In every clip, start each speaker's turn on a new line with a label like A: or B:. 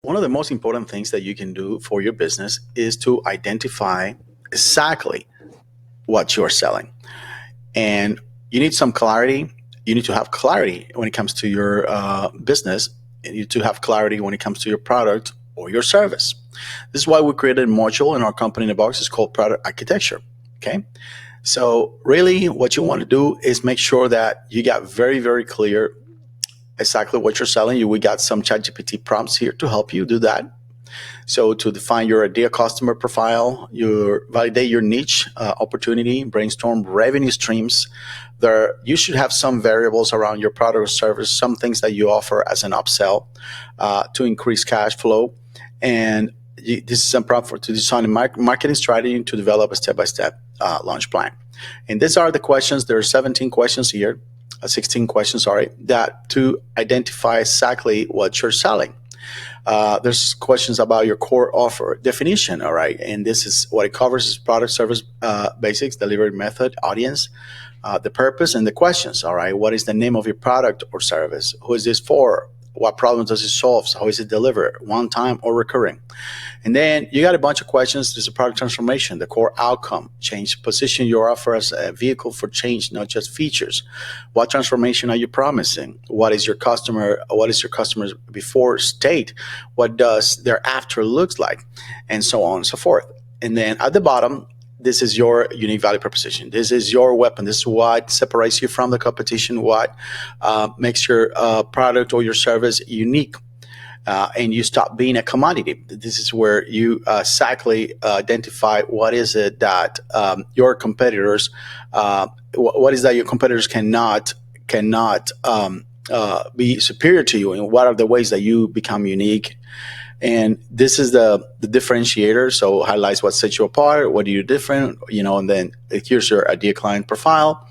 A: One of the most important things that you can do for your business is to identify exactly what you're selling. And you need some clarity. You need to have clarity when it comes to your business. You need to have clarity when it comes to your product or your service. This is why we created a module in our company in the box. It's called product architecture. Okay. So, really, what you want to do is make sure that you got very, very clear exactly what you're selling. We got some ChatGPT prompts here to help you do that. So to define your ideal customer profile, you validate your niche opportunity, brainstorm revenue streams. You should have some variables around your product or service, some things that you offer as an upsell to increase cash flow. And this is a prompt to design a marketing strategy to develop a step-by-step launch plan. And these are the questions. There are 17 questions here, 16 questions, sorry, that to identify exactly what you're selling. There's questions about your core offer definition, all right, and this is what it covers: is product, service, basics, delivery method, audience, the purpose, and the questions. All right, what is the name of your product or service? Who is this for? What problem does it solve? How is it delivered? One time or recurring? And then you got a bunch of questions. There's a product transformation, the core outcome, change, position your offer as a vehicle for change, not just features. What transformation are you promising? What is your customer's before state? What does their after looks like? And so on and so forth. And then at the bottom, this is your unique value proposition. This is your weapon. This is what separates you from the competition, what makes your product or your service unique. And you stop being a commodity. This is where you exactly identify what is it that your competitors, what is that your competitors cannot be superior to you, and what are the ways that you become unique. And this is the differentiator. So highlights what sets you apart, what do you different, and then here's your ideal client profile.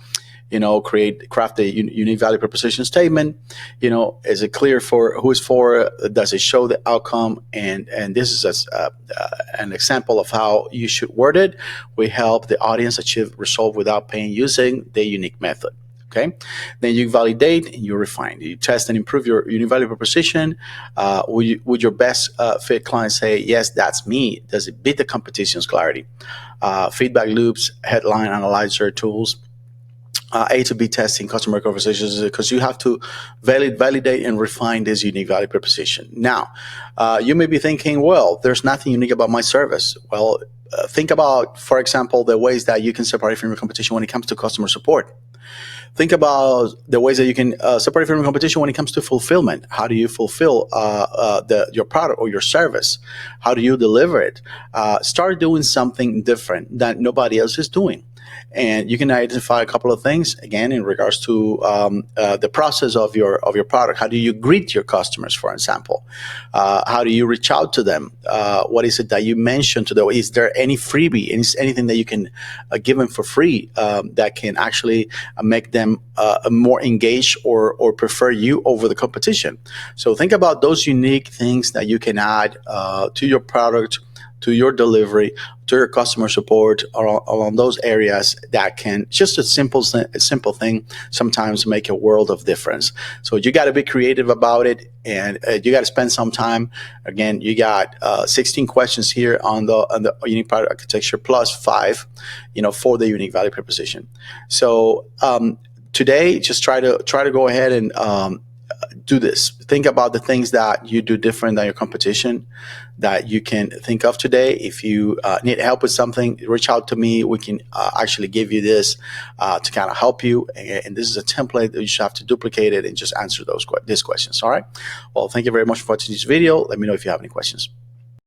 A: Craft a unique value proposition statement. Is it clear for who it's for? Does it show the outcome? And this is an example of how you should word it. We help the audience achieve result without pain using the unique method. Okay, then you validate and you refine. You test and improve your unique value proposition. Would your best fit client say, yes, that's me? Does it beat the competition's clarity? Feedback loops, headline analyzer tools. A to B testing, customer conversations, because you have to validate and refine this unique value proposition. Now, you may be thinking, well, there's nothing unique about my service. Well, think about, for example, the ways that you can separate from your competition when it comes to customer support. Think about the ways that you can separate from your competition when it comes to fulfillment. How do you fulfill your product or your service? How do you deliver it? Start doing something different that nobody else is doing. And you can identify a couple of things, again, in regards to the process of your product. How do you greet your customers, for example? How do you reach out to them? What is it that you mention to them? Is there any freebie, anything that you can give them for free that can actually make them more engaged or prefer you over the competition? So think about those unique things that you can add to your product, to your delivery, to your customer support, along those areas that can, just a simple thing, sometimes make a world of difference. So you got to be creative about it, and you got to spend some time. Again, you got 16 questions here on the unique product architecture plus 5, for the unique value proposition. So today, just try to go ahead and do this. Think about the things that you do different than your competition that you can think of today. If you need help with something, reach out to me. We can actually give you this to kind of help you. And this is a template that you should have to duplicate it and just answer these questions. All right. Well, thank you very much for watching this video. Let me know if you have any questions.